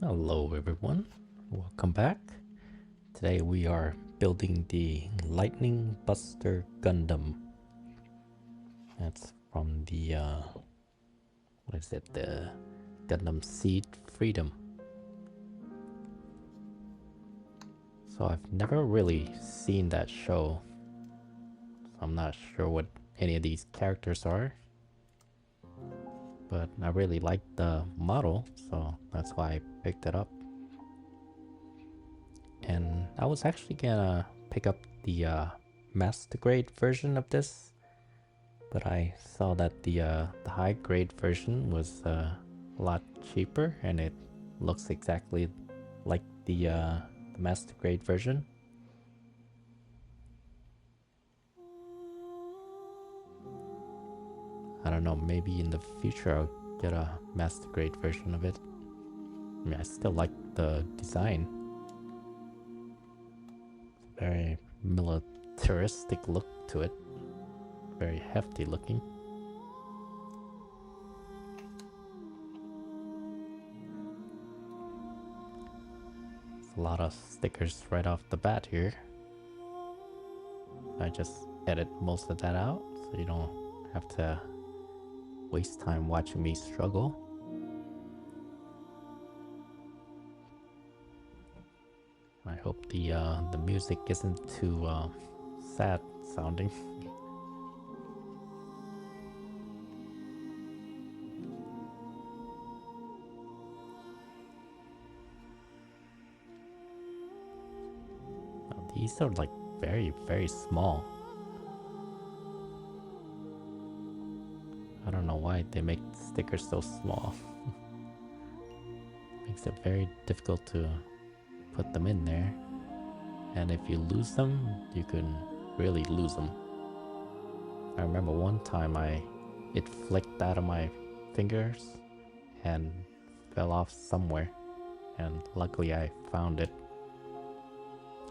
Hello everyone, welcome back. Today we are building the Lightning Buster Gundam. That's from the, what is it, the Gundam Seed Freedom. So I've never really seen that show, so I'm not sure what any of these characters are. But I really liked the model, so that's why I picked it up. And I was actually gonna pick up the master grade version of this, but I saw that the high grade version was a lot cheaper, and it looks exactly like the master grade version. I don't know, maybe in the future I'll get a master grade version of it. I mean, I still like the design. Very militaristic look to it. Very hefty looking. There's a lot of stickers right off the bat here. I just edit most of that out so you don't have to waste time watching me struggle. I hope the music isn't too sad sounding. These are like very small. I don't know why they make stickers so small. Makes it very difficult to put them in there. And if you lose them, you can really lose them. I remember one time it flicked out of my fingers and fell off somewhere, and luckily I found it.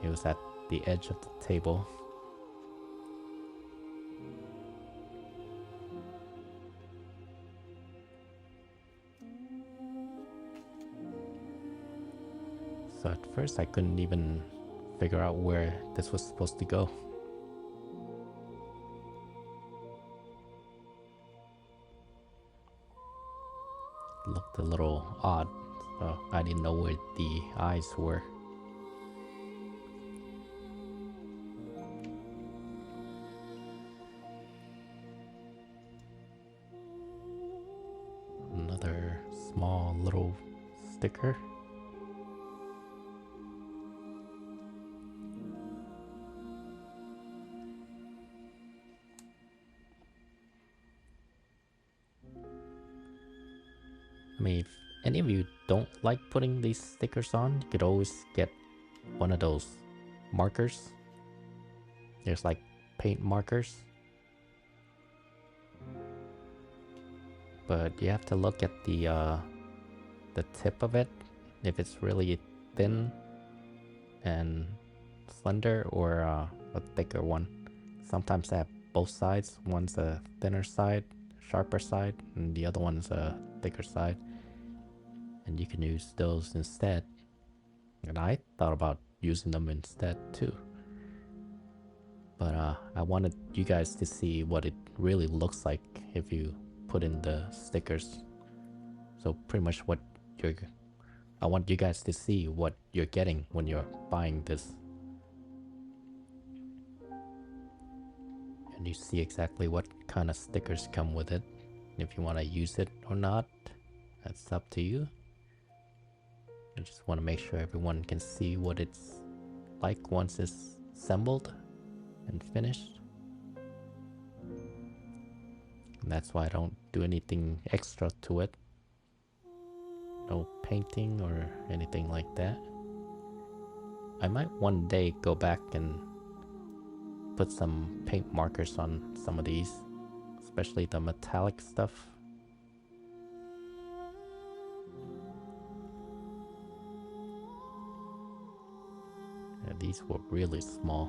It was at the edge of the table. So at first I couldn't even figure out where this was supposed to go. It looked a little odd, so I didn't know where the eyes were. Another small little sticker. I mean, if any of you don't like putting these stickers on, you could always get one of those markers. There's like paint markers. But you have to look at the tip of it, if it's really thin and slender or a thicker one. Sometimes they have both sides. One's a thinner side, sharper side, and the other one's a thicker side. And you can use those instead. And I thought about using them instead too. But I wanted you guys to see what it really looks like if you put in the stickers. So pretty much I want you guys to see what you're getting when you're buying this. And you see exactly what kind of stickers come with it. If you want to use it or not, that's up to you. I just want to make sure everyone can see what it's like once it's assembled and finished. And that's why I don't do anything extra to it. No painting or anything like that. I might one day go back and put some paint markers on some of these, especially the metallic stuff. Yeah, these were really small.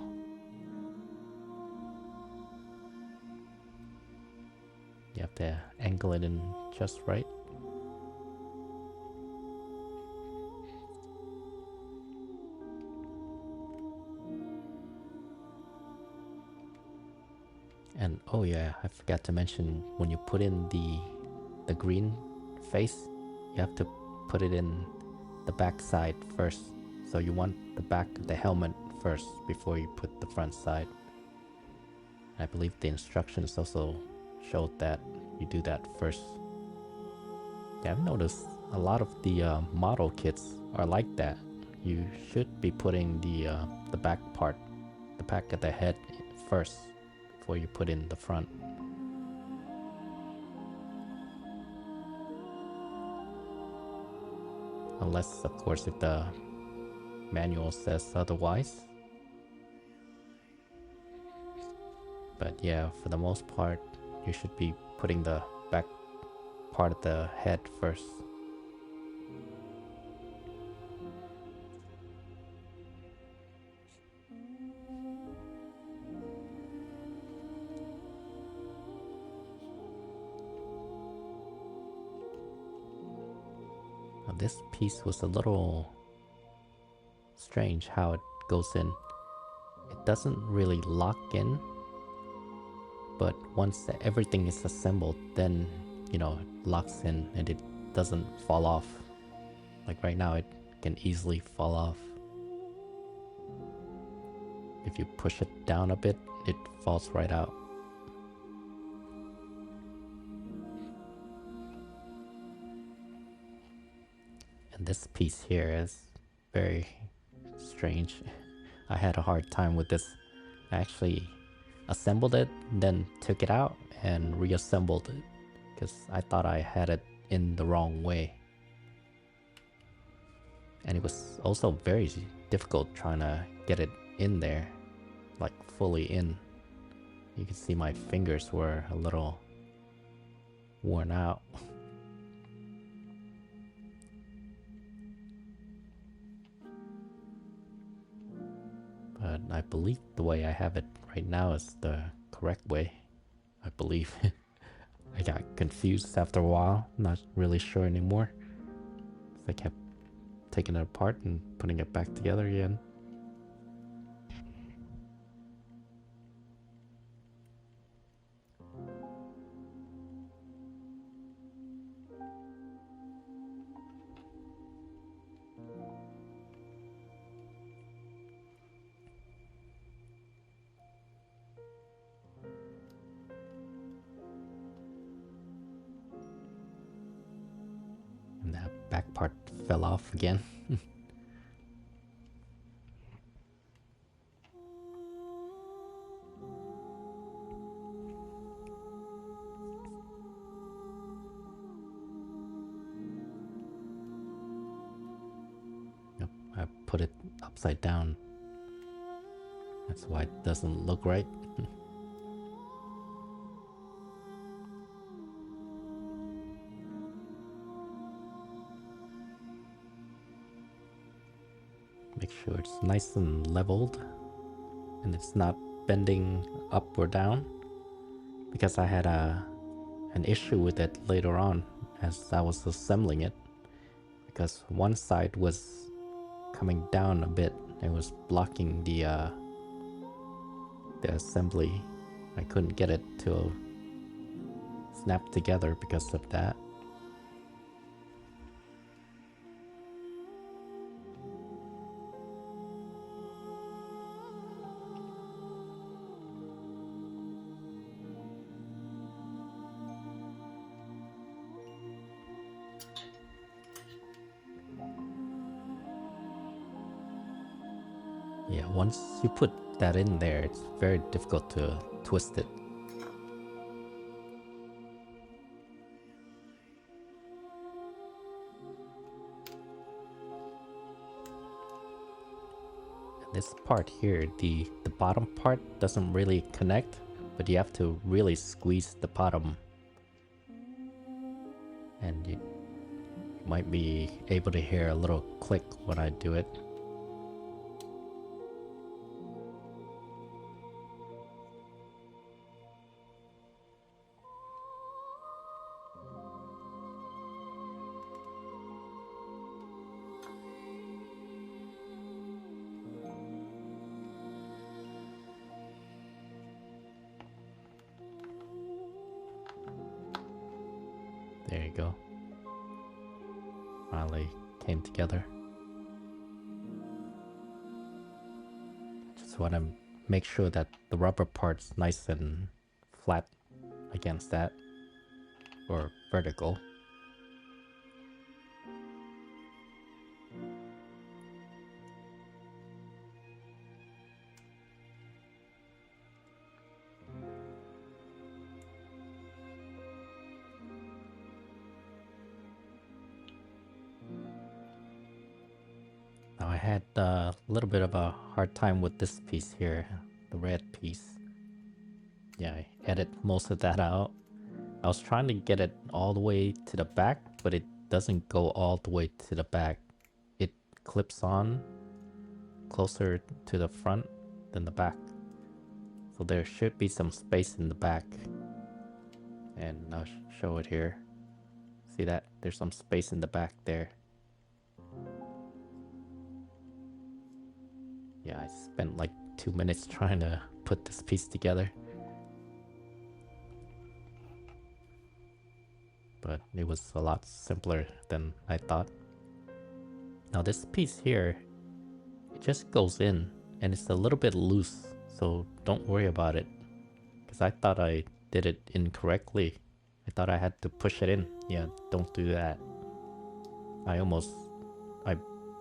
You have to angle it in just right. And oh yeah, I forgot to mention, when you put in the green face, you have to put it in the back side first. So you want the back of the helmet first before you put the front side. I believe the instructions also showed that you do that first. Yeah, I've noticed a lot of the model kits are like that. You should be putting the back part, the back of the head first before you put in the front. Unless, of course, if the manual says otherwise. But yeah, for the most part, you should be putting the back part of the head first. Now, this piece was a little strange how it goes in. It doesn't really lock in, but once everything is assembled, then, you know, it locks in and it doesn't fall off. Like right now, it can easily fall off. If you push it down a bit, it falls right out. And this piece here is very strange. I had a hard time with this. I actually assembled it, then took it out and reassembled it because I thought I had it in the wrong way. And it was also very difficult trying to get it in there, like fully in. You can see my fingers were a little worn out. But I believe the way I have it right now is the correct way. I believe. I got confused after a while, not really sure anymore. I kept taking it apart and putting it back together again. And that back part fell off again. Yep, I put it upside down. That's why it doesn't look right. Make sure it's nice and leveled and it's not bending up or down, because I had an issue with it later on as I was assembling it, because one side was coming down a bit. It was blocking the assembly. I couldn't get it to snap together because of that. Yeah, once you put that in there, it's very difficult to twist it. This part here, the bottom part doesn't really connect, but you have to really squeeze the bottom. And you might be able to hear a little click when I do it. There you go. Finally came together. Just want to make sure that the rubber part's nice and flat against that, or vertical. Now I had a little bit of a hard time with this piece here, the red piece. Yeah, I edited most of that out. I was trying to get it all the way to the back, but it doesn't go all the way to the back. It clips on closer to the front than the back. So there should be some space in the back. And I'll show it here. See that? There's some space in the back there. Yeah, I spent like 2 minutes trying to put this piece together. But it was a lot simpler than I thought. Now this piece here, it just goes in and it's a little bit loose, so don't worry about it. Because I thought I did it incorrectly. I thought I had to push it in. Yeah, don't do that. I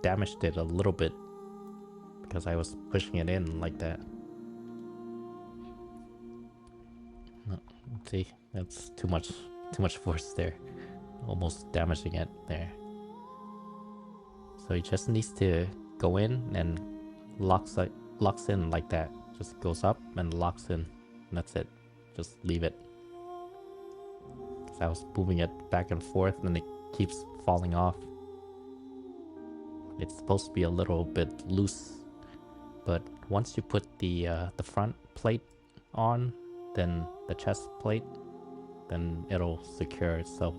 damaged it a little bit because I was pushing it in like that. See, that's too much force there. Almost damaging it there. So it just needs to go in and locks in like that. Just goes up and locks in. And that's it. Just leave it. Because I was moving it back and forth and it keeps falling off. It's supposed to be a little bit loose, but once you put the front plate on, then the chest plate, then it'll secure itself.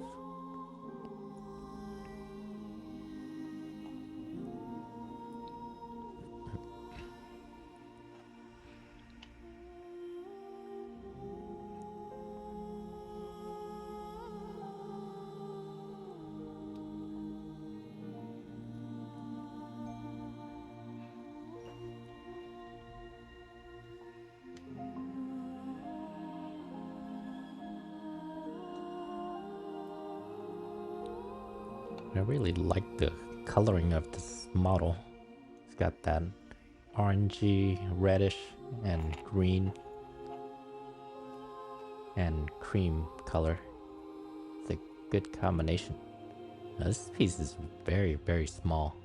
I really like the coloring of this model. It's got that orangey, reddish, and green and cream color. It's a good combination. Now, this piece is very, very small.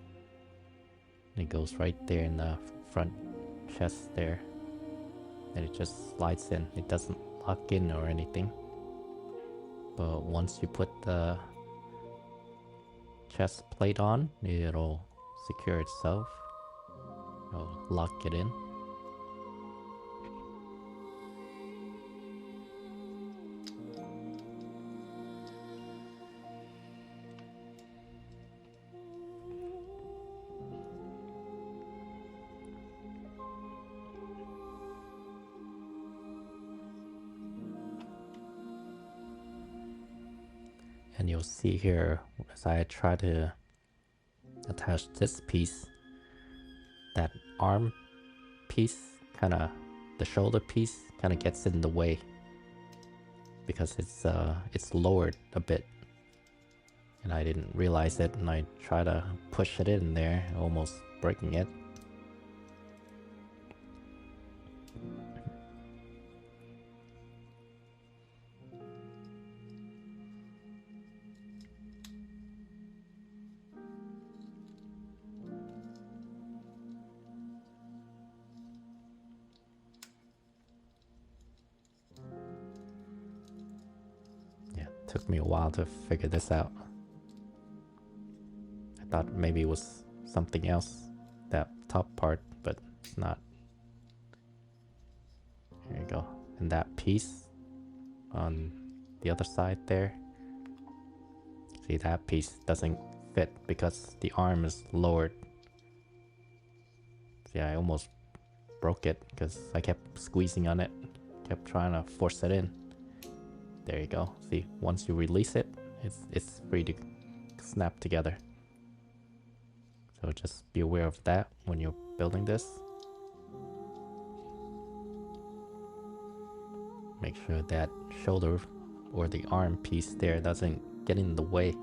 It goes right there in the front chest there. And it just slides in. It doesn't lock in or anything. But once you put the chest plate on, it'll secure itself. It'll lock it in. And you'll see here, as I try to attach this piece, that arm piece, the shoulder piece, kind of gets in the way because it's lowered a bit, and I didn't realize it, and I try to push it in there, almost breaking it. Took me a while to figure this out. I thought maybe it was something else, that top part, but it's not. There you go. And that piece on the other side there, see, that piece doesn't fit because the arm is lowered. See, I almost broke it because I kept squeezing on it, kept trying to force it in. There you go. See, once you release it, it's free to snap together. So just be aware of that when you're building this. Make sure that shoulder or the arm piece there doesn't get in the way.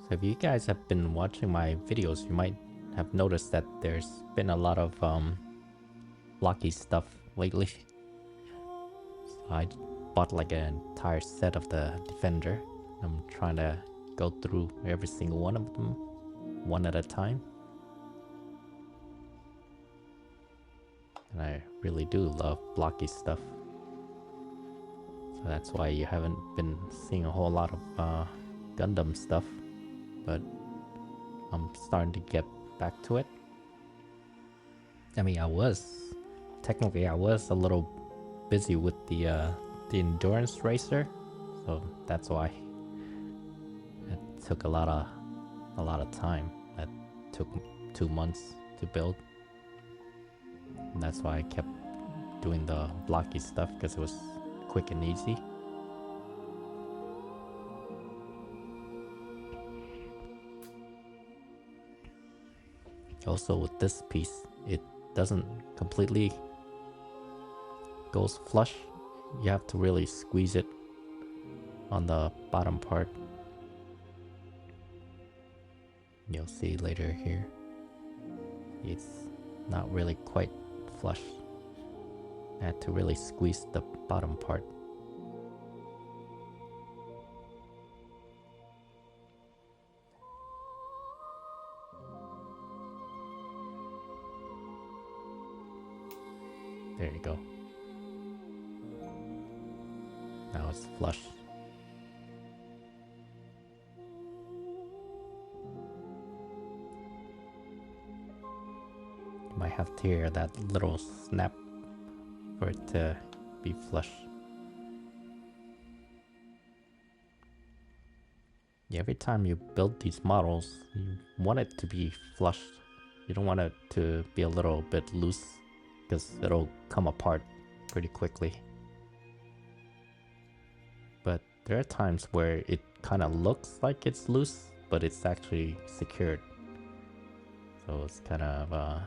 So if you guys have been watching my videos, you might have noticed that there's been a lot of blocky stuff lately. So I bought like an entire set of the Defender. I'm trying to go through every single one of them, one at a time. And I really do love blocky stuff. So that's why you haven't been seeing a whole lot of Gundam stuff. But I'm starting to get back to it. I mean, technically I was a little busy with the endurance racer, so that's why it took a lot of time. That took 2 months to build. And that's why I kept doing the blocky stuff, because it was quick and easy. Also with this piece, it doesn't completely goes flush. You have to really squeeze it on the bottom part. You'll see later here. It's not really quite flush. I had to really squeeze the bottom part. There you go. Now it's flush. You might have to hear that little snap for it to be flush. Yeah, every time you build these models, you want it to be flush. You don't want it to be a little bit loose, because it'll come apart pretty quickly. But there are times where it kind of looks like it's loose, but it's actually secured. So it's kind of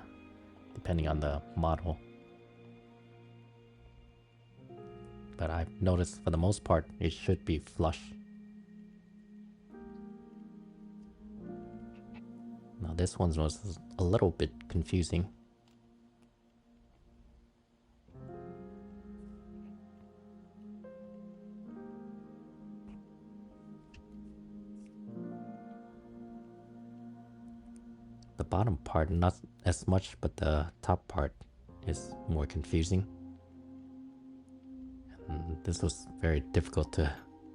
depending on the model. But I've noticed for the most part, it should be flush. Now this one was a little bit confusing. The bottom part not as much, but the top part is more confusing. And this was very difficult to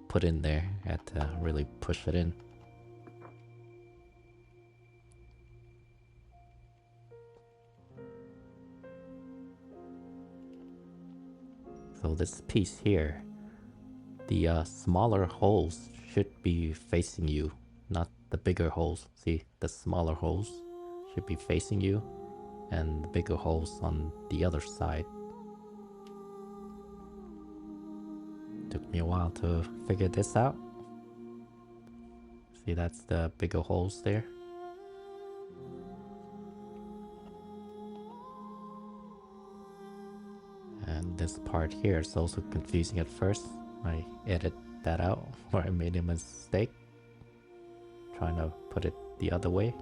put in there. I had to really push it in. So this piece here, the smaller holes should be facing you, not the bigger holes. See, the smaller holes should be facing you, and the bigger holes on the other side. Took me a while to figure this out. See, that's the bigger holes there. And this part here is also confusing at first. I edited that out where I made a mistake, trying to put it the other way.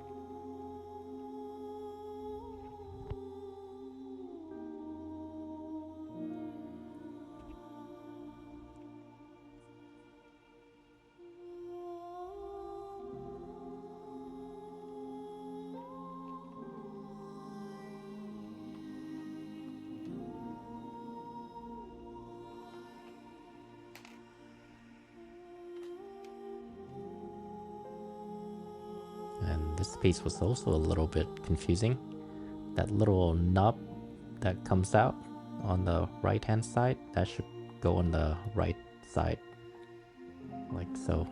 This piece was also a little bit confusing. That little knob that comes out on the right hand side, that should go on the right side, like so.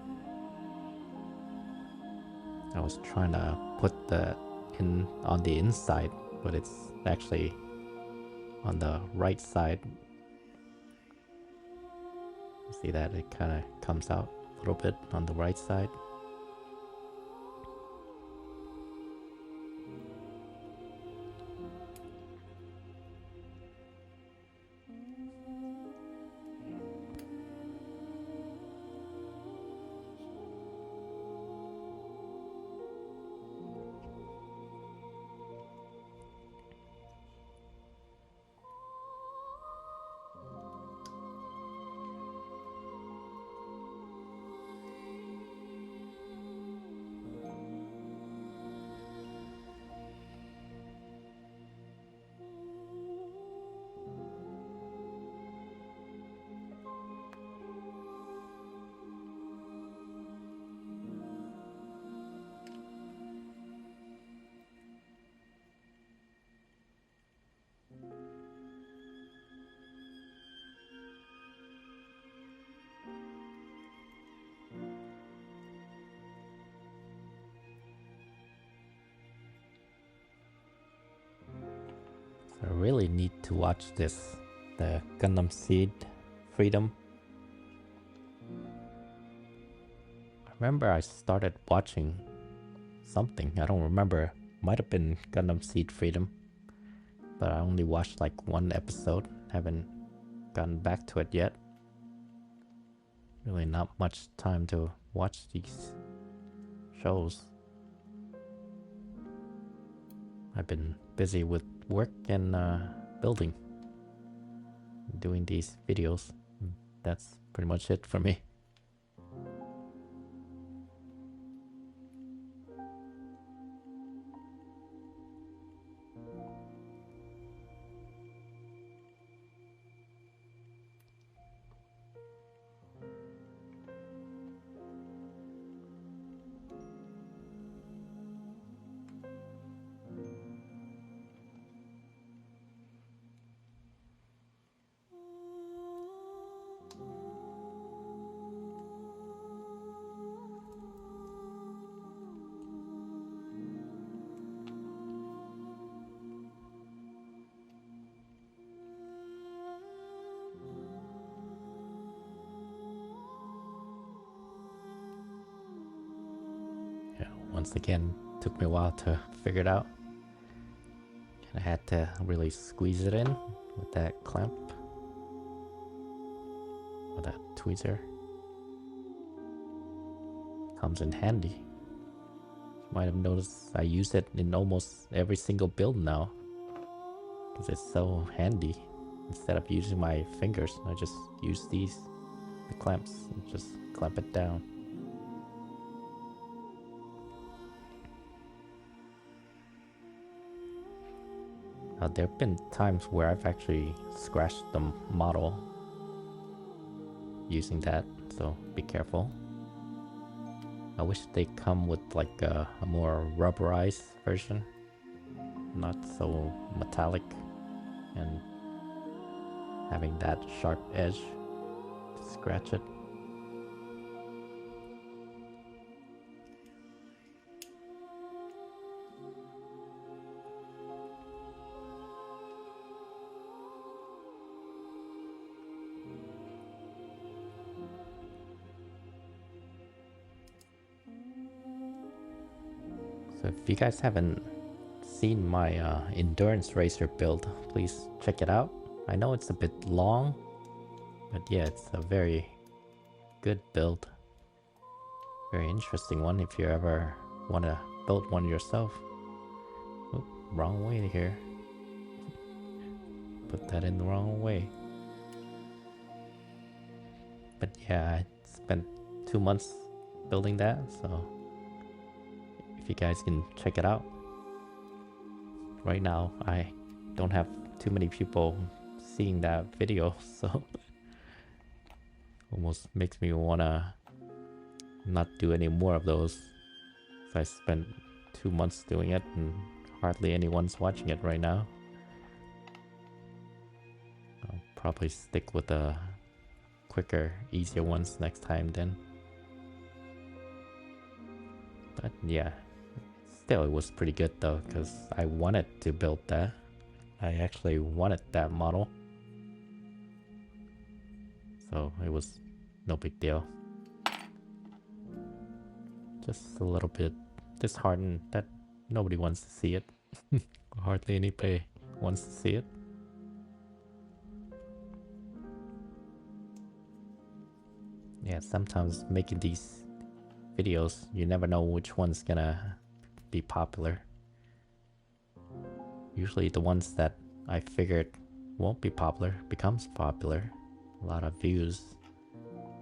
I was trying to put that in on the inside, but it's actually on the right side. See that it kind of comes out a little bit on the right side. I really need to watch this, the Gundam Seed Freedom. I remember I started watching something, I don't remember, might have been Gundam Seed Freedom, but I only watched like one episode, haven't gotten back to it yet. Really not much time to watch these shows. I've been busy with work and building, doing these videos. That's pretty much it for me. Once again, took me a while to figure it out. I had to really squeeze it in with that clamp or that tweezer. Comes in handy. You might have noticed I use it in almost every single build now because it's so handy. Instead of using my fingers, I just use the clamps, and just clamp it down. There have been times where I've actually scratched the model using that, so be careful. I wish they come with like a more rubberized version, not so metallic and having that sharp edge to scratch it. So if you guys haven't seen my endurance racer build, please check it out. I know it's a bit long, but yeah, it's a very good build. Very interesting one if you ever want to build one yourself. Oop, wrong way here. Put that in the wrong way. But yeah, I spent 2 months building that, so if you guys can check it out. Right now, I don't have too many people seeing that video, so almost makes me wanna not do any more of those. So I spent 2 months doing it and hardly anyone's watching it right now. I'll probably stick with the quicker, easier ones next time then. But yeah, still it was pretty good though, because I wanted to build that. I actually wanted that model, so it was no big deal. Just a little bit disheartened that nobody wants to see it. Hardly anybody wants to see it. Yeah, sometimes making these videos, you never know which one's gonna be popular. Usually the ones that I figured won't be popular becomes popular. A lot of views.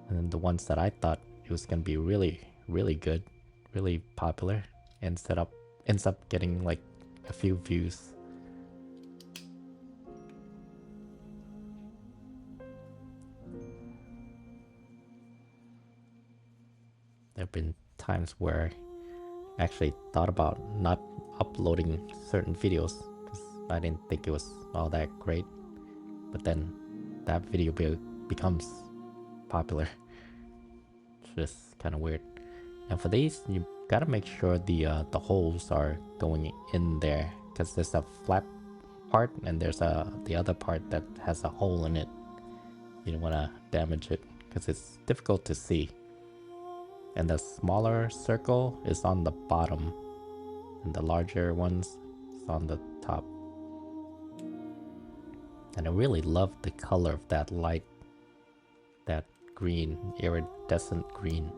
And then the ones that I thought it was gonna be really, really good, really popular, ends up getting like a few views. There have been times where I actually thought about not uploading certain videos because I didn't think it was all that great. But then that video becomes popular. It's just kind of weird. And for these, you gotta make sure the holes are going in there because there's a flat part and there's the other part that has a hole in it. You don't want to damage it because it's difficult to see. And the smaller circle is on the bottom and the larger ones is on the top. And I really love the color of that light, that green, iridescent green.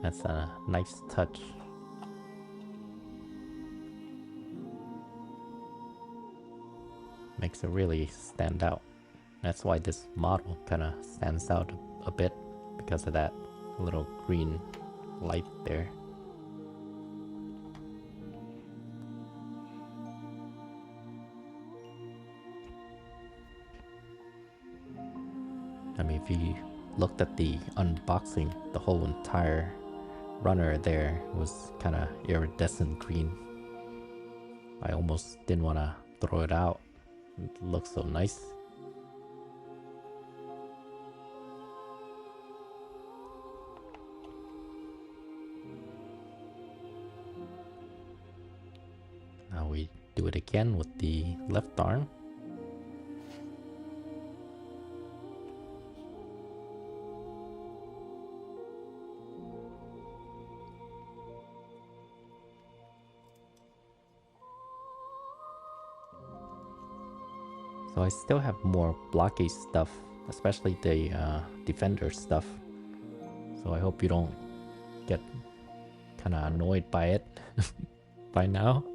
That's a nice touch. Makes it really stand out. That's why this model kind of stands out a bit because of that little green light there. I mean, if you looked at the unboxing, the whole entire runner there was kind of iridescent green. I almost didn't want to throw it out. It looks so nice. Now we do it again with the left arm. So I still have more blocky stuff, especially the defender stuff. So I hope you don't get kind of annoyed by it by now.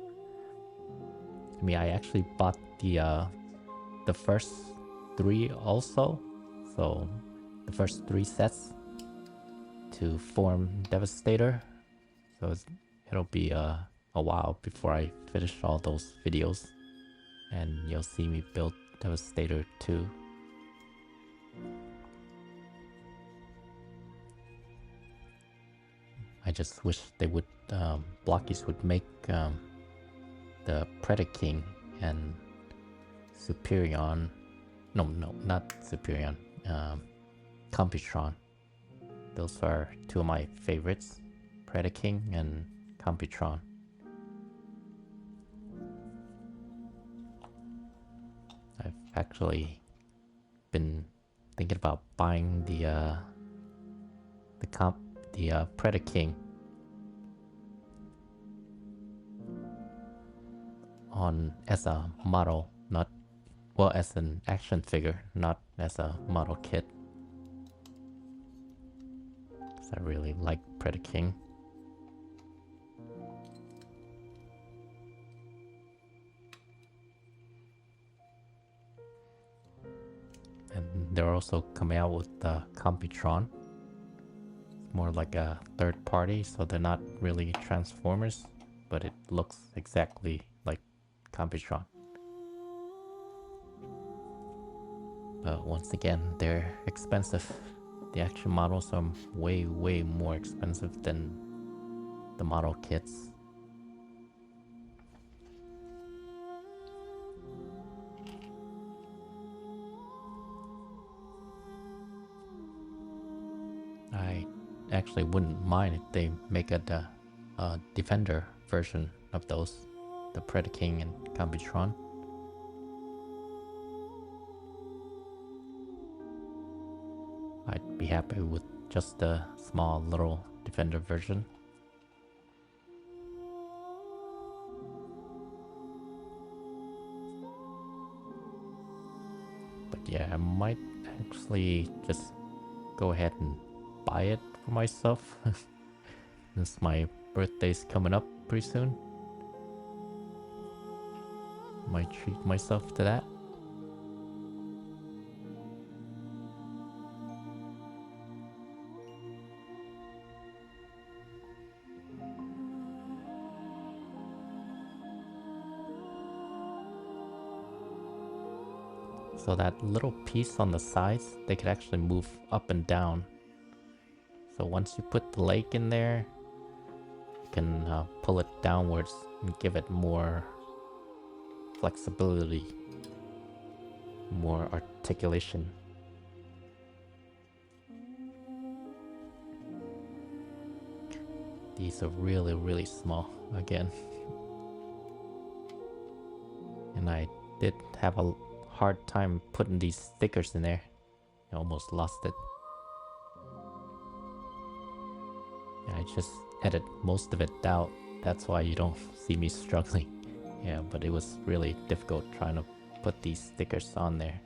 I mean, I actually bought the first 3 also. So the first 3 sets to form Devastator. So it'll be a while before I finish all those videos. And you'll see me build Devastator 2. I just wish they would, Blockies would make the Predaking and Superion, no, not Superion, Computron. Those are 2 of my favorites, Predaking and Computron. I've actually been thinking about buying the Predaking as a model, not as an action figure, not as a model kit. Because I really like Predaking. And they're also coming out with the Computron. It's more like a third party, so they're not really Transformers, but it looks exactly like Computron. But once again, they're expensive. The action models are way, way more expensive than the model kits. I actually wouldn't mind if they make a Defender version of those. the Predaking and Gambitron. I'd be happy with just a small little Defender version. But yeah, I might actually just go ahead and buy it for myself. Since my birthday's coming up pretty soon. Might treat myself to that. So that little piece on the sides, they could actually move up and down. So once you put the leg in there, you can pull it downwards and give it more flexibility, more articulation. These are really, really small again. And I did have a hard time putting these stickers in there. I almost lost it. I just edit most of it out. That's why you don't see me struggling. Yeah, but it was really difficult trying to put these stickers on there.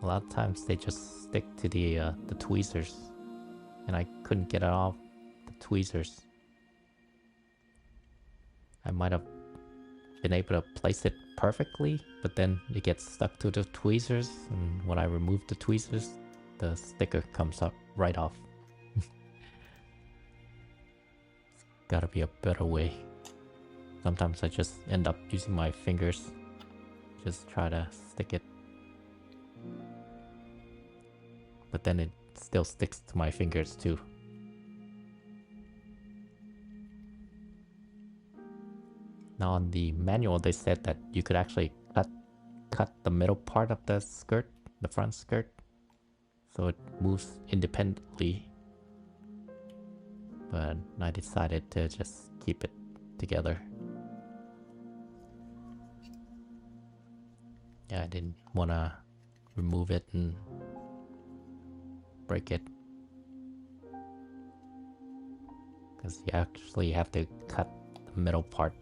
A lot of times they just stick to the tweezers, and I couldn't get it off the tweezers. I might have been able to place it perfectly, but then it gets stuck to the tweezers, and when I remove the tweezers, the sticker comes up right off. Gotta be a better way. Sometimes I just end up using my fingers, just try to stick it. But then it still sticks to my fingers too. Now on the manual they said that you could actually cut the middle part of the skirt, the front skirt, so it moves independently. But I decided to just keep it together. Yeah, I didn't want to remove it and break it, because you actually have to cut the middle part.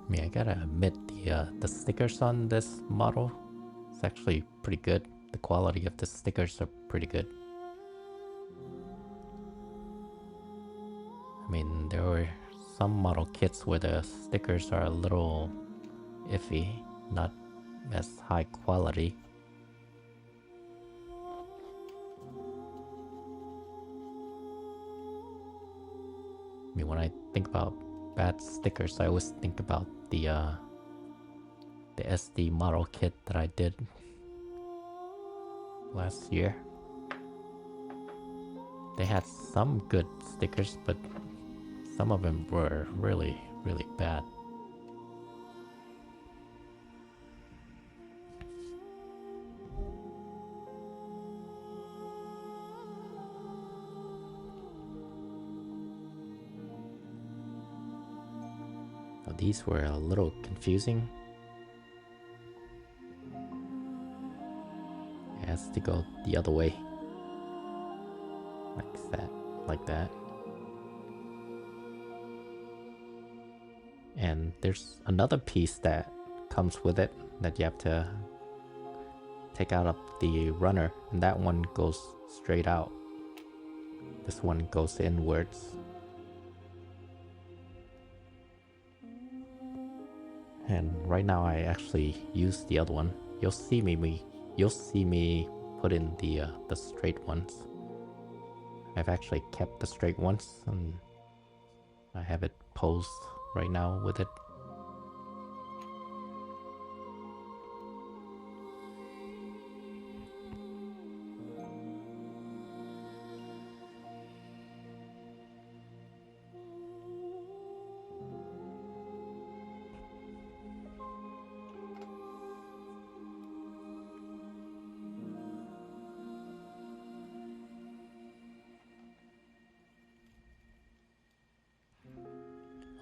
I mean, I gotta admit, the stickers on this model is actually pretty good. The quality of the stickers are pretty good. I mean, there were some model kits where the stickers are a little iffy, not as high quality. I mean, when I think about bad stickers, I always think about the SD model kit that I did last year. They had some good stickers, but some of them were really, really bad. Now, these were a little confusing. It has to go the other way. Like that, like that. And there's another piece that comes with it that you have to take out of the runner, and that one goes straight out. This one goes inwards. And right now I actually use the other one. You'll see me put in the straight ones. I've actually kept the straight ones, and I have it posed right now with it.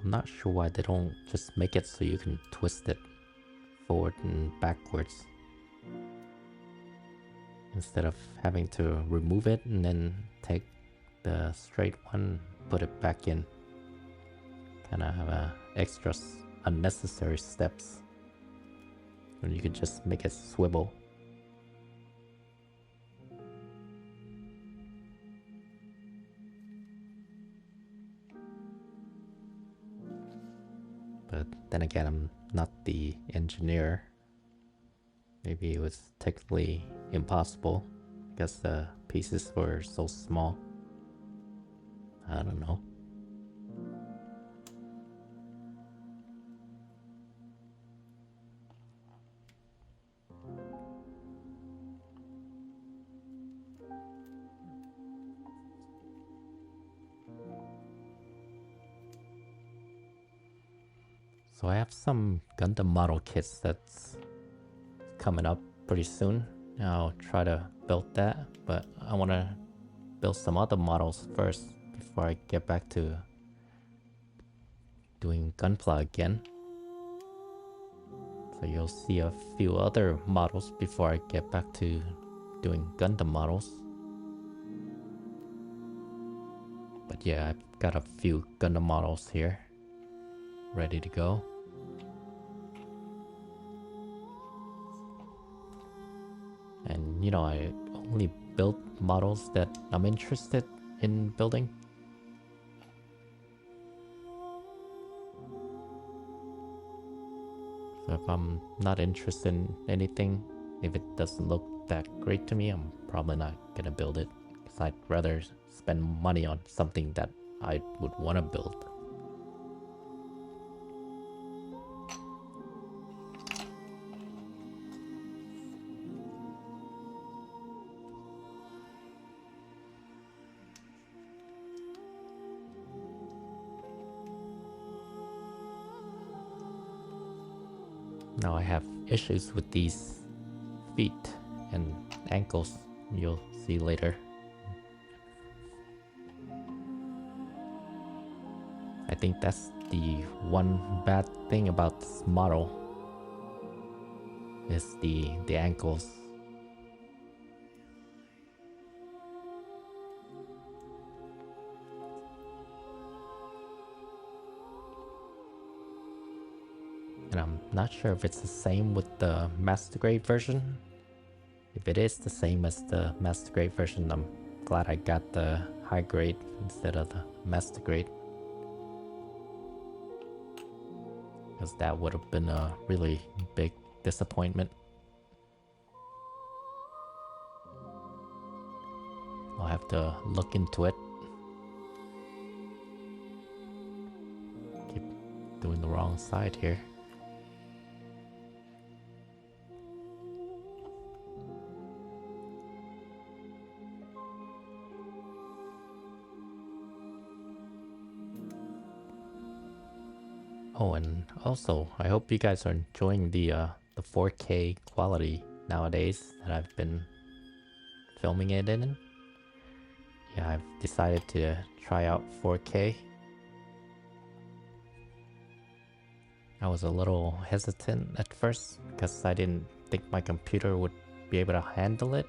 I'm not sure why they don't just make it so you can twist it forward and backwards instead of having to remove it and then take the straight one, put it back in. Kind of have extra unnecessary steps when you could just make it swivel. But then again, I'm not the engineer. Maybe it was technically impossible because the pieces were so small. I don't know. So I have some Gundam model kits that's coming up pretty soon. I'll try to build that, but I want to build some other models first before I get back to doing Gunpla again. So you'll see a few other models before I get back to doing Gundam models. But yeah, I've got a few Gundam models here ready to go. And you know, I only build models that I'm interested in building. So if I'm not interested in anything, if it doesn't look that great to me, I'm probably not gonna build it. Because I'd rather spend money on something that I would want to build. Now I have issues with these feet and ankles, you'll see later. I think that's the one bad thing about this model, is the ankles. And I'm not sure if it's the same with the Master Grade version. If it is the same as the Master Grade version, I'm glad I got the high grade instead of the Master Grade. Because that would have been a really big disappointment. I'll have to look into it. Keep doing the wrong side here. Oh, and also, I hope you guys are enjoying the 4K quality nowadays that I've been filming it in. Yeah, I've decided to try out 4K. I was a little hesitant at first because I didn't think my computer would be able to handle it,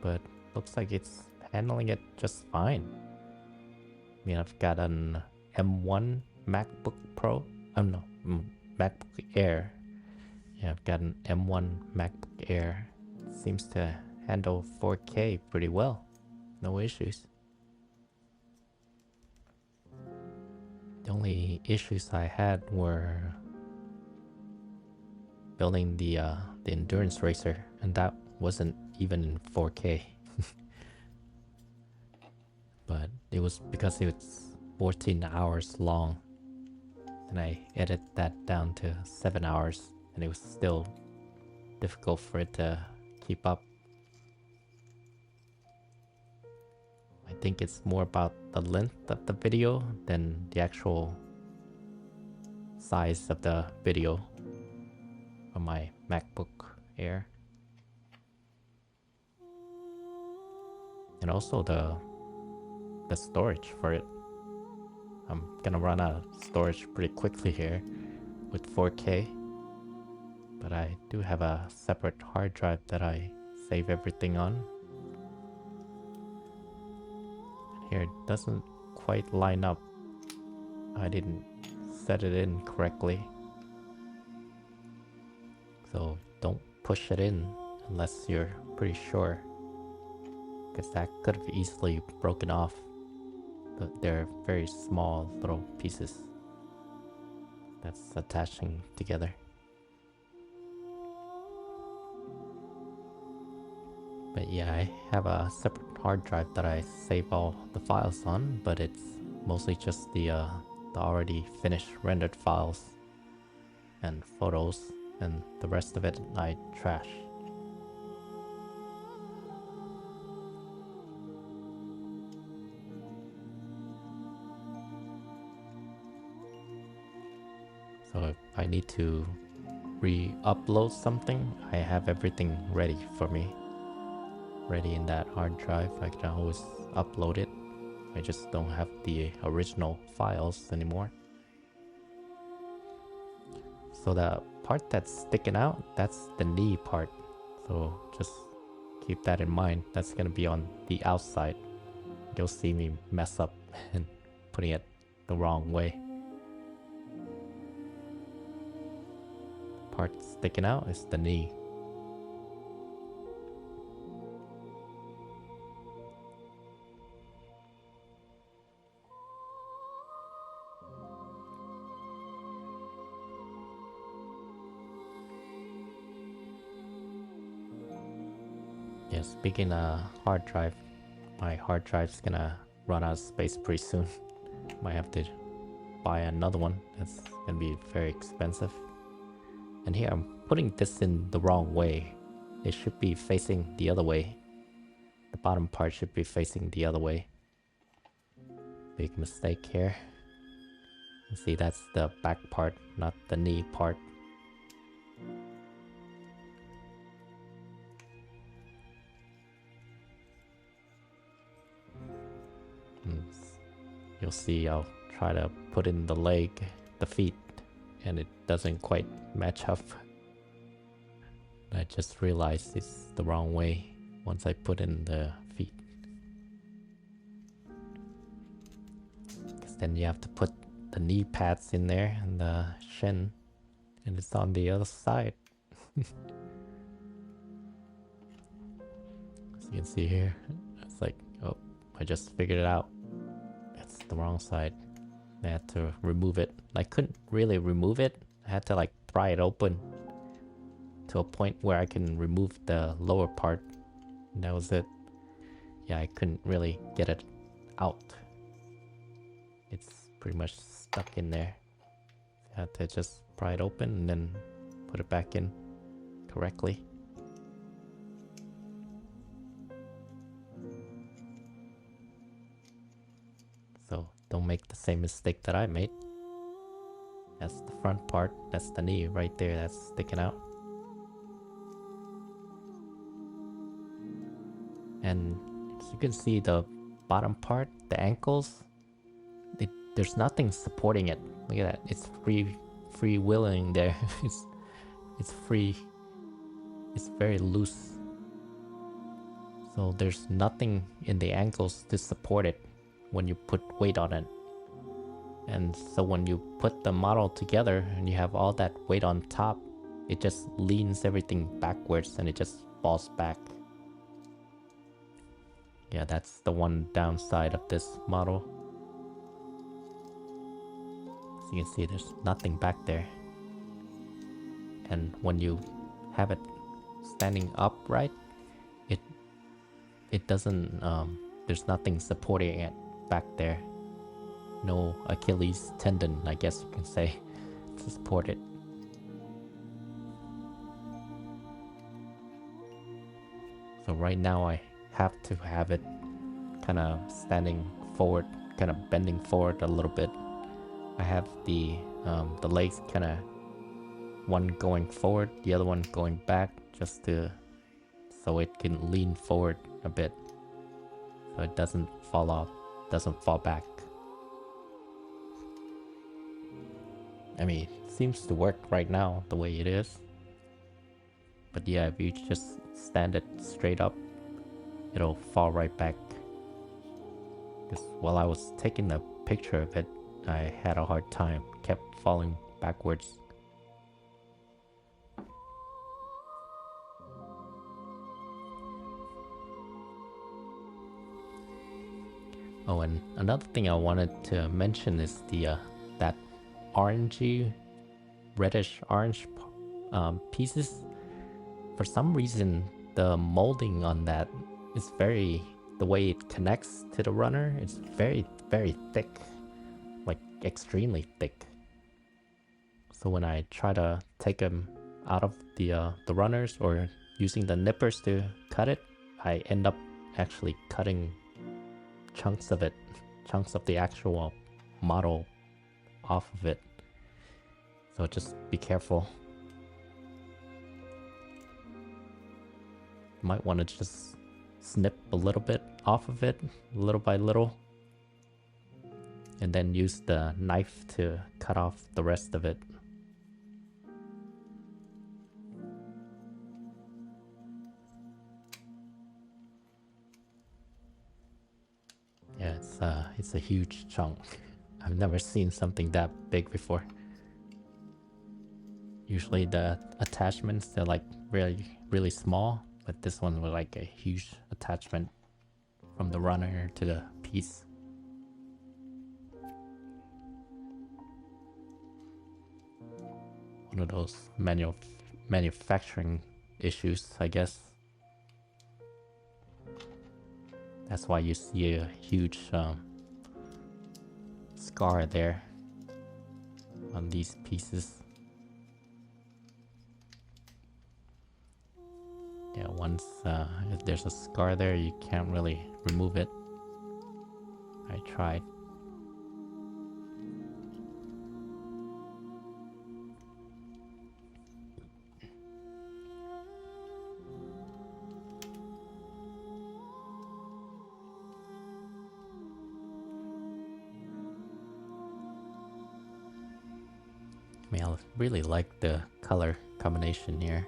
but looks like it's handling it just fine. I mean, I've got an M1 MacBook Pro. Oh no, MacBook Air. Yeah, I've got an M1 MacBook Air. It seems to handle 4K pretty well. No issues. The only issues I had were building the endurance racer, and that wasn't even in 4K. But it was because it was 14 hours long. And I edited that down to 7 hours, and it was still difficult for it to keep up. I think it's more about the length of the video than the actual size of the video on my MacBook Air. And also the storage for it. I'm gonna run out of storage pretty quickly here with 4K. But I do have a separate hard drive that I save everything on. Here it doesn't quite line up. I didn't set it in correctly. So don't push it in unless you're pretty sure, because that could have easily broken off. But they're very small little pieces that's attaching together. But yeah, I have a separate hard drive that I save all the files on, but it's mostly just the already finished rendered files and photos, and the rest of it I trash. So if I need to re-upload something, I have everything ready for me. Ready in that hard drive, I can always upload it. I just don't have the original files anymore. So the part that's sticking out, that's the knee part. So just keep that in mind. That's gonna be on the outside. You'll see me mess up and putting it the wrong way. The part sticking out is the knee. Yeah, speaking of hard drive, my hard drive's gonna run out of space pretty soon. Might have to buy another one. That's gonna be very expensive. And here I'm putting this in the wrong way. It should be facing the other way. The bottom part should be facing the other way. Big mistake here. You see, that's the back part, not the knee part. You'll see I'll try to put in the leg, the feet, and it doesn't quite match up. I just realized it's the wrong way once I put in the feet. Because then you have to put the knee pads in there and the shin, and it's on the other side. As you can see here, it's like, oh, I just figured it out. It's the wrong side. I had to remove it. I couldn't really remove it. I had to like pry it open to a point where I can remove the lower part. And that was it. Yeah, I couldn't really get it out. It's pretty much stuck in there. I had to just pry it open and then put it back in correctly. So don't make the same mistake that I made. That's the front part. That's the knee right there. That's sticking out. And as you can see, the bottom part, the ankles, there's nothing supporting it. Look at that. It's free willing there. it's free. It's very loose. So there's nothing in the ankles to support it when you put weight on it. And so when you put the model together and you have all that weight on top, it just leans everything backwards and it just falls back. Yeah, that's the one downside of this model. As you can see, there's nothing back there. And when you have it standing upright, it doesn't, there's nothing supporting it back there. No Achilles tendon, I guess you can say, to support it. So right now I have to have it kind of standing forward, kind of bending forward a little bit. I have the legs kind of one going forward, the other one going back, just to so it can lean forward a bit, so it doesn't fall off, doesn't fall back. I mean, it seems to work right now the way it is. But yeah, if you just stand it straight up, it'll fall right back. Because while I was taking a picture of it, I had a hard time, kept falling backwards. Oh, and another thing I wanted to mention is the that orangey, reddish orange pieces. For some reason, the molding on that is very, the way it connects to the runner, it's very, very thick, like extremely thick. So when I try to take them out of the runners or using the nippers to cut it, I end up actually cutting chunks of it, chunks of the actual model off of it. So just be careful. You might want to just snip a little bit off of it, little by little, and then use the knife to cut off the rest of it. Yeah, it's a huge chunk. I've never seen something that big before. Usually the attachments, they're like really, really small, but this one was like a huge attachment from the runner to the piece. One of those manufacturing issues, I guess. That's why you see a huge scar there on these pieces. Yeah, once if there's a scar there, you can't really remove it. I tried. I mean, I really like the color combination here.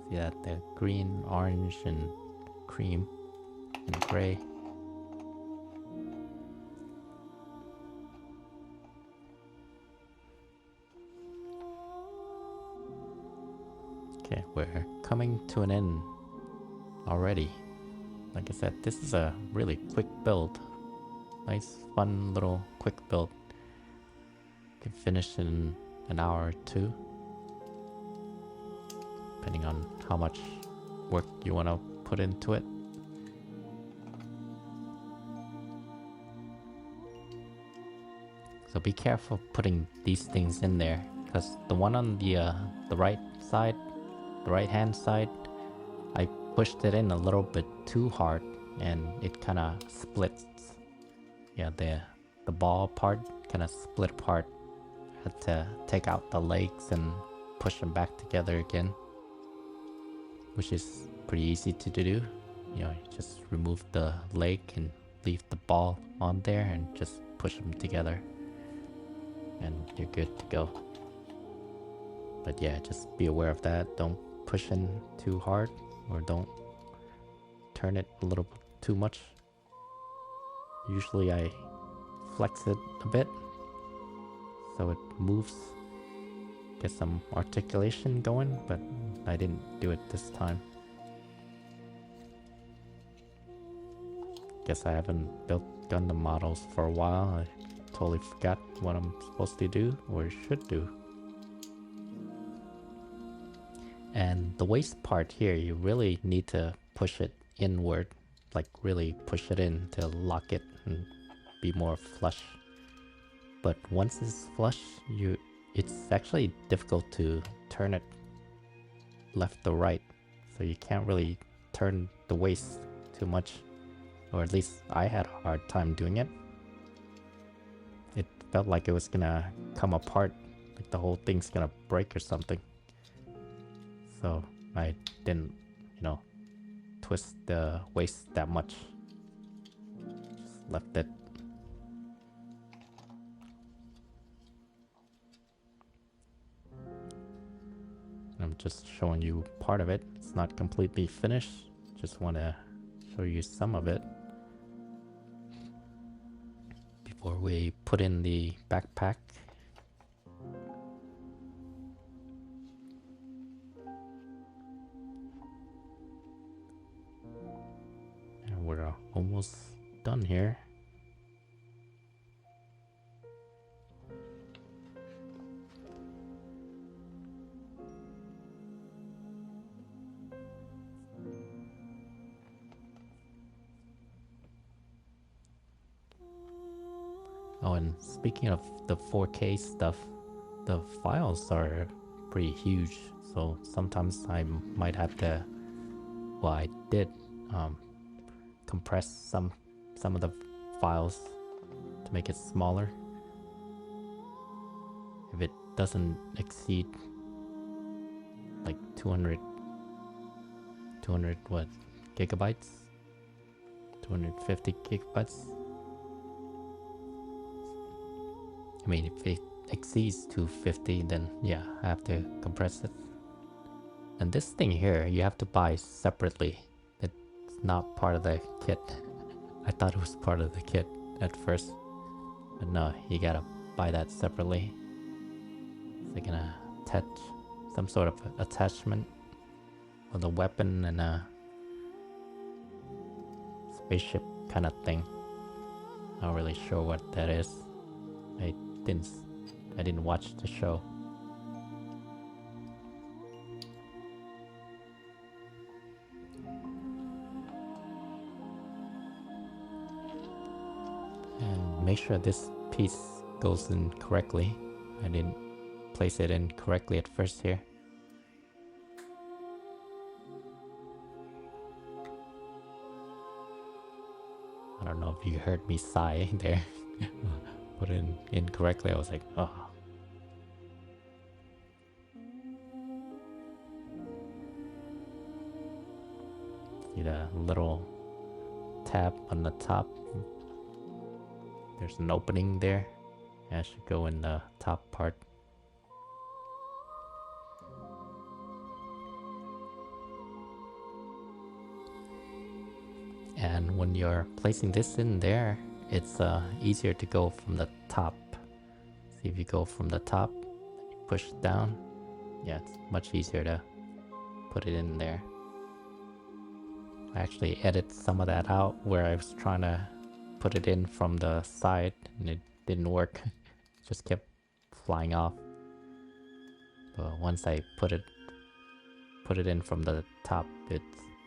See that? The green, orange, and cream, and gray. Okay, we're coming to an end already. Like I said, this is a really quick build. Nice, fun little quick build. Can finish in an hour or two, depending on how much work you want to put into it. So be careful putting these things in there, because the one on the right side, the right hand side, I pushed it in a little bit too hard and it kind of splits. Yeah, the ball part kind of split apart. Had to take out the legs and push them back together again, which is pretty easy to do. You know, you just remove the leg and leave the ball on there and just push them together and you're good to go. But yeah, just be aware of that. Don't push in too hard or don't turn it a little too much. Usually I flex it a bit so it moves, get some articulation going, but I didn't do it this time. Guess I haven't built Gundam models for a while. I totally forgot what I'm supposed to do or should do. And the waist part here, you really need to push it inward, like really push it in to lock it and be more flush. But once it's flush, it's actually difficult to turn it left or right. So you can't really turn the waist too much, or at least I had a hard time doing it. It felt like it was gonna come apart, like the whole thing's gonna break or something. So I didn't, twist the waist that much. Just left it. I'm just showing you part of it. It's not completely finished. Just want to show you some of it before we put in the backpack. And we're almost done here. Oh, and speaking of the 4K stuff, the files are pretty huge, so sometimes I might have to, well, I did compress some of the files to make it smaller. If it doesn't exceed like 200 what, gigabytes? 250 gigabytes? I mean, if it exceeds 250, then yeah, I have to compress it. And this thing here, you have to buy separately. It's not part of the kit. I thought it was part of the kit at first, but no, you gotta buy that separately. It's like gonna attach some sort of attachment with a weapon and a spaceship kind of thing. Not really sure what that is. I didn't watch the show. And make sure this piece goes in correctly. I didn't place it in correctly at first here. I don't know if you heard me sigh there. Put it in incorrectly. I was like, oh. See the little tab on the top? There's an opening there. That should go in the top part. And when you're placing this in there, it's easier to go from the top. See, if you go from the top, push down, yeah, it's much easier to put it in there. I actually edited some of that out where I was trying to put it in from the side and it didn't work. It just kept flying off. But once I put it in from the top, it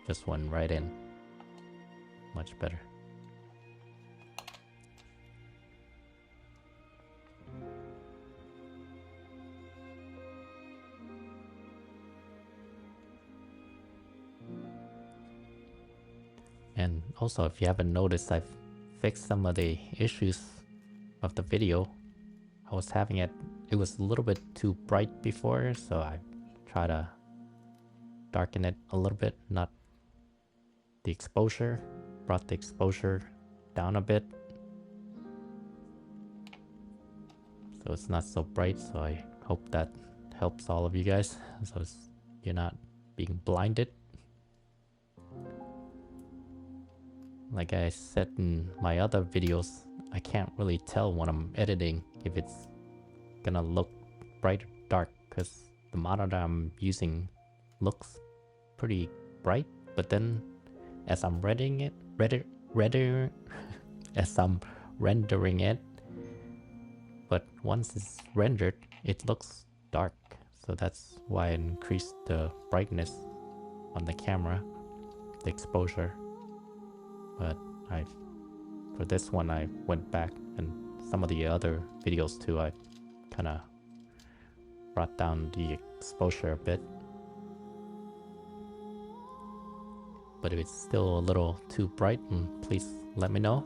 just went right in. Much better. And also, if you haven't noticed, I've fixed some of the issues of the video. I was having it was a little bit too bright before, so I try to darken it a little bit, not the exposure. Brought the exposure down a bit, so it's not so bright. So I hope that helps all of you guys, so you're not being blinded. Like I said in my other videos, I can't really tell when I'm editing if it's gonna look bright or dark, because the monitor I'm using looks pretty bright, but then as I'm rendering it, but once it's rendered, it looks dark. So that's why I increased the brightness on the camera, the exposure. But for this one, I went back, and some of the other videos too, I kind of brought down the exposure a bit. But if it's still a little too bright, please let me know.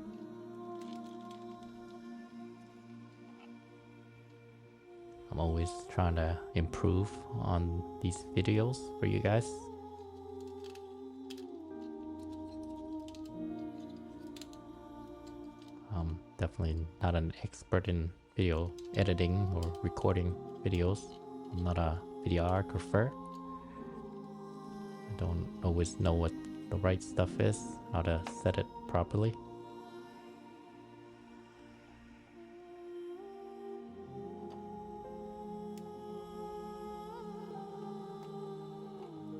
I'm always trying to improve on these videos for you guys. I'm definitely not an expert in video editing or recording videos. I'm not a videographer. Don't always know what the right stuff is, how to set it properly.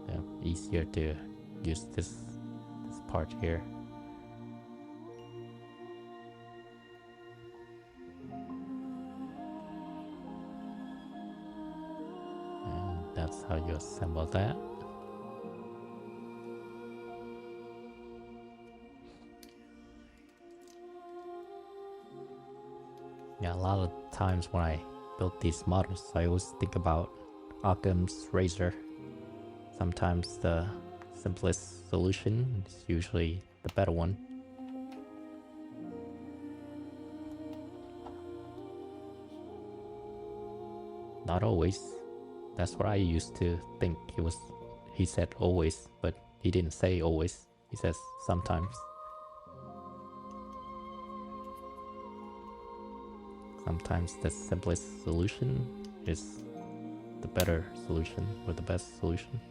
Yeah, easier to use this part here. And that's how you assemble that. Yeah, a lot of times when I build these models, I always think about Occam's razor. Sometimes the simplest solution is usually the better one. Not always. That's what I used to think. He said always, but he didn't say always. He says sometimes. Sometimes the simplest solution is the better solution or the best solution.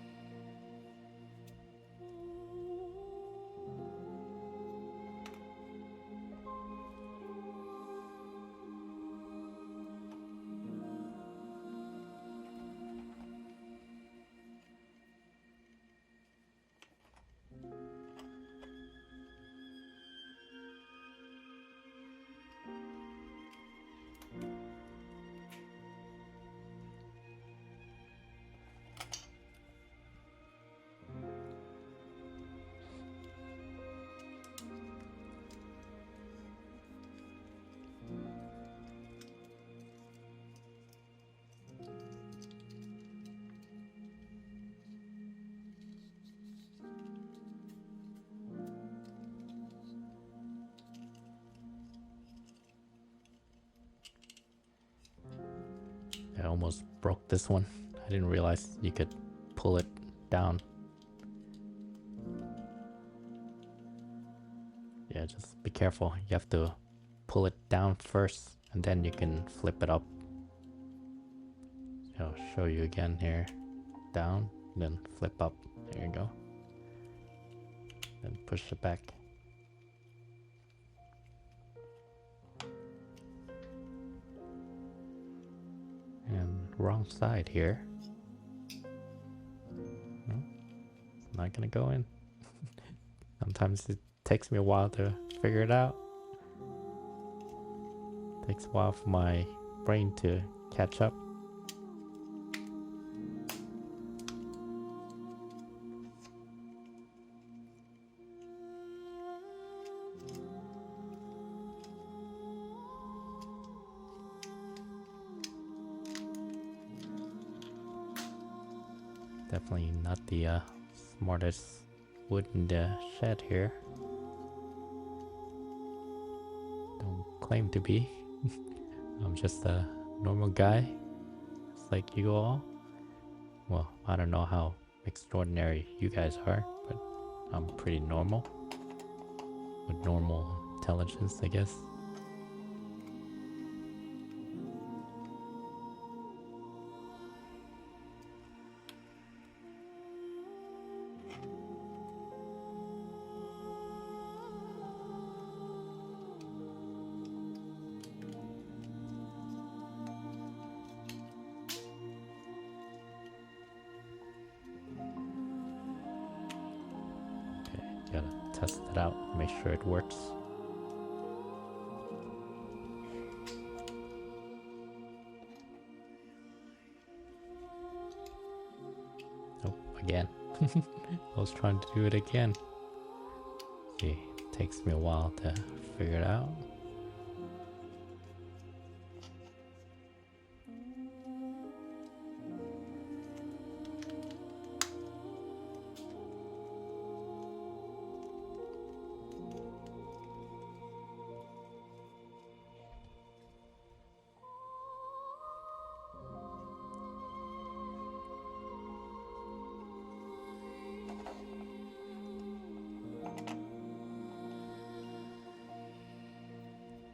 I almost broke this one. I didn't realize you could pull it down. Yeah, just be careful. You have to pull it down first and then you can flip it up. I'll show you again here. Down, then flip up. There you go. Then push it back. And wrong side here. No, it's not gonna go in. Sometimes it takes me a while to figure it out. Takes a while for my brain to catch up. Definitely not the smartest wood in the shed here. Don't claim to be. I'm just a normal guy, just like you all. Well, I don't know how extraordinary you guys are, but I'm pretty normal. With normal intelligence, I guess. Gotta test it out, make sure it works. Oh, again. I was trying to do it again. See, it takes me a while to figure it out.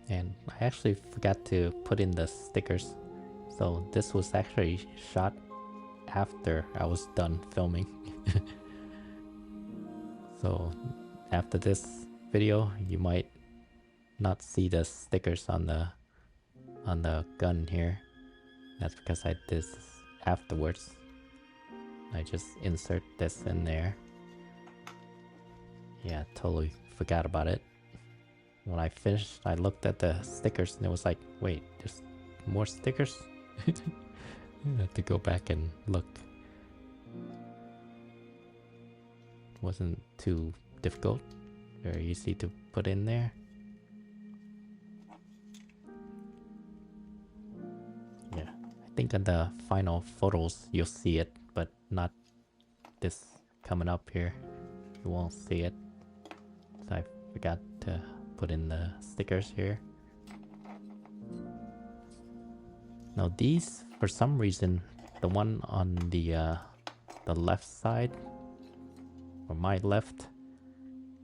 And I actually forgot to put in the stickers. So this was actually shot after I was done filming. So after this video, you might not see the stickers on the gun here. That's because I did this afterwards. I just insert this in there. Yeah, totally forgot about it. When I finished, I looked at the stickers and it was like, wait, there's more stickers? I have to go back and look. Wasn't too difficult. Very easy to put in there. Yeah, I think on the final photos you'll see it, but not this coming up here. You won't see it. So I forgot to put in the stickers here. Now these, for some reason, the one on the left side, or my left,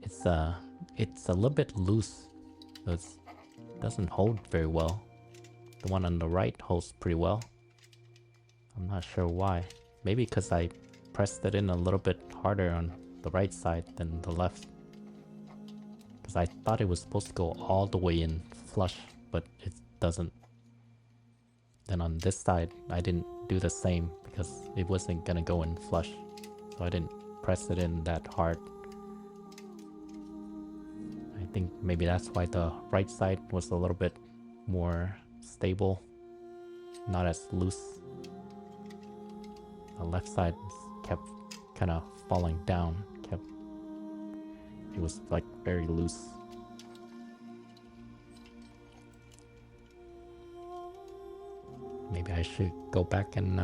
it's a little bit loose, so it doesn't hold very well. The one on the right holds pretty well. I'm not sure why. Maybe because I pressed it in a little bit harder on the right side than the left. Because I thought it was supposed to go all the way in flush, but it doesn't. Then on this side, I didn't do the same because it wasn't gonna go in flush. So I didn't press it in that hard. I think maybe that's why the right side was a little bit more stable, not as loose. The left side kept kind of falling down. It was like very loose. Maybe I should go back and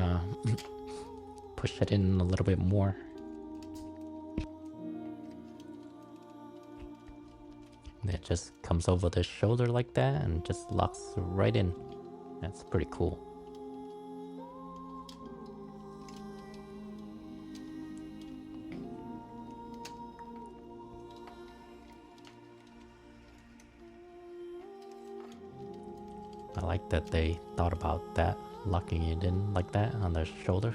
push it in a little bit more. And it just comes over the shoulder like that and just locks right in. That's pretty cool. I like that they thought about that, locking it in like that on the shoulder.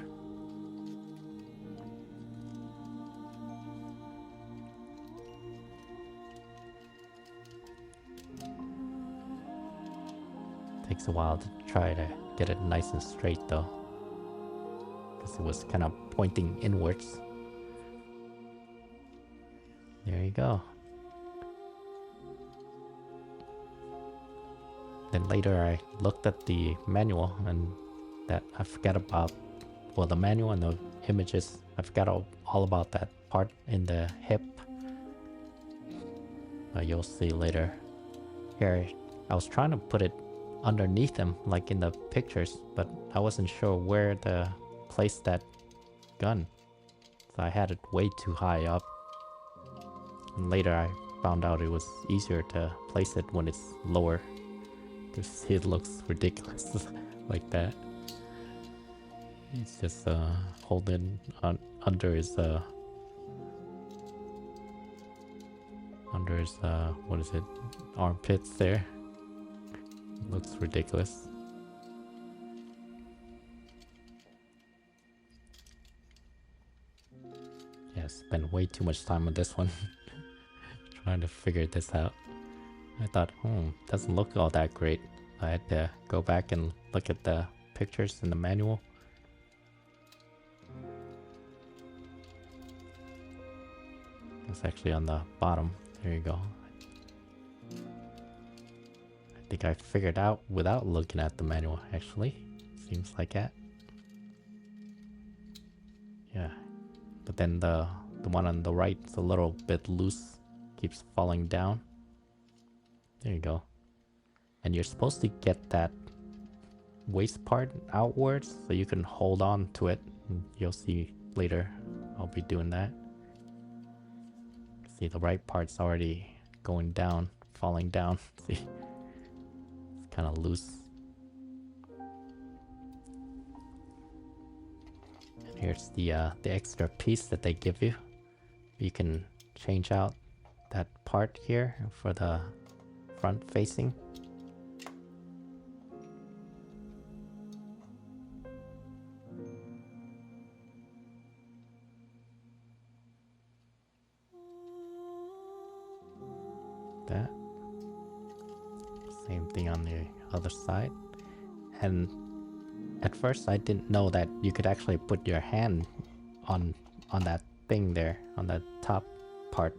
Takes a while to try to get it nice and straight though, because it was kind of pointing inwards. There you go. Then later I looked at the manual and that I forgot about, well, the manual and the images, I forgot all about that part in the hip. You'll see later. Here, I was trying to put it underneath him like in the pictures, but I wasn't sure where to place that gun. So I had it way too high up. And later I found out it was easier to place it when it's lower. Because it looks ridiculous like that. He's just holding on under his what is it, armpits there. Looks ridiculous. Yeah, spent way too much time on this one trying to figure this out. I thought, doesn't look all that great. I had to go back and look at the pictures in the manual. It's actually on the bottom. There you go. I think I figured out without looking at the manual, actually. Seems like that. Yeah. But then the one on the right is a little bit loose. Keeps falling down. There you go. And you're supposed to get that waist part outwards so you can hold on to it. You'll see later I'll be doing that. See, the right part's already going down, falling down. See, it's kind of loose. And here's the extra piece that they give you. You can change out that part here for the front facing. that. Same thing on the other side. And at first I didn't know that you could actually put your hand on that thing there, on the top part.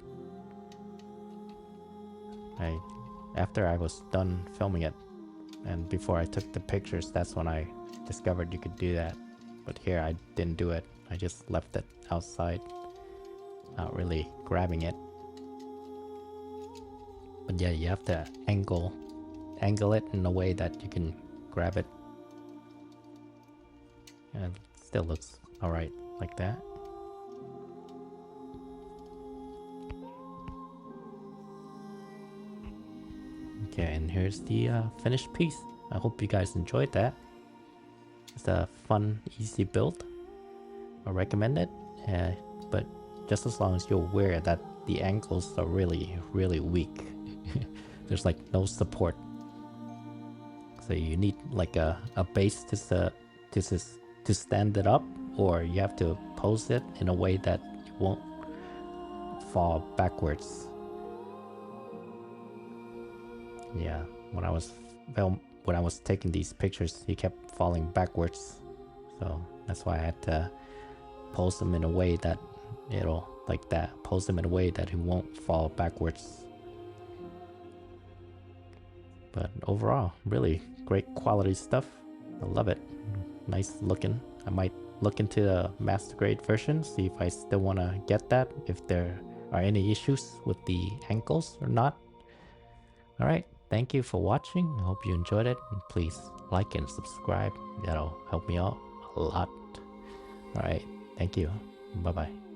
After I was done filming it and before I took the pictures, that's when I discovered you could do that. But here I didn't do it. I just left it outside, not really grabbing it. But yeah, you have to angle it in a way that you can grab it. And it still looks alright like that. Okay, and here's the finished piece. I hope you guys enjoyed that. It's a fun, easy build. I recommend it, but just as long as you're aware that the angles are really, really weak. There's like no support. So you need like a base to stand it up, or you have to pose it in a way that it won't fall backwards. Yeah, when I was taking these pictures, he kept falling backwards, so that's why I had to pose them in a way that it'll like that. Pose them in a way that he won't fall backwards. But overall, really great quality stuff. I love it. Nice looking. I might look into the master grade version, see if I still want to get that, if there are any issues with the ankles or not. Alright, thank you for watching. I hope you enjoyed it. And please like and subscribe. That'll help me out a lot. Alright, thank you. Bye bye.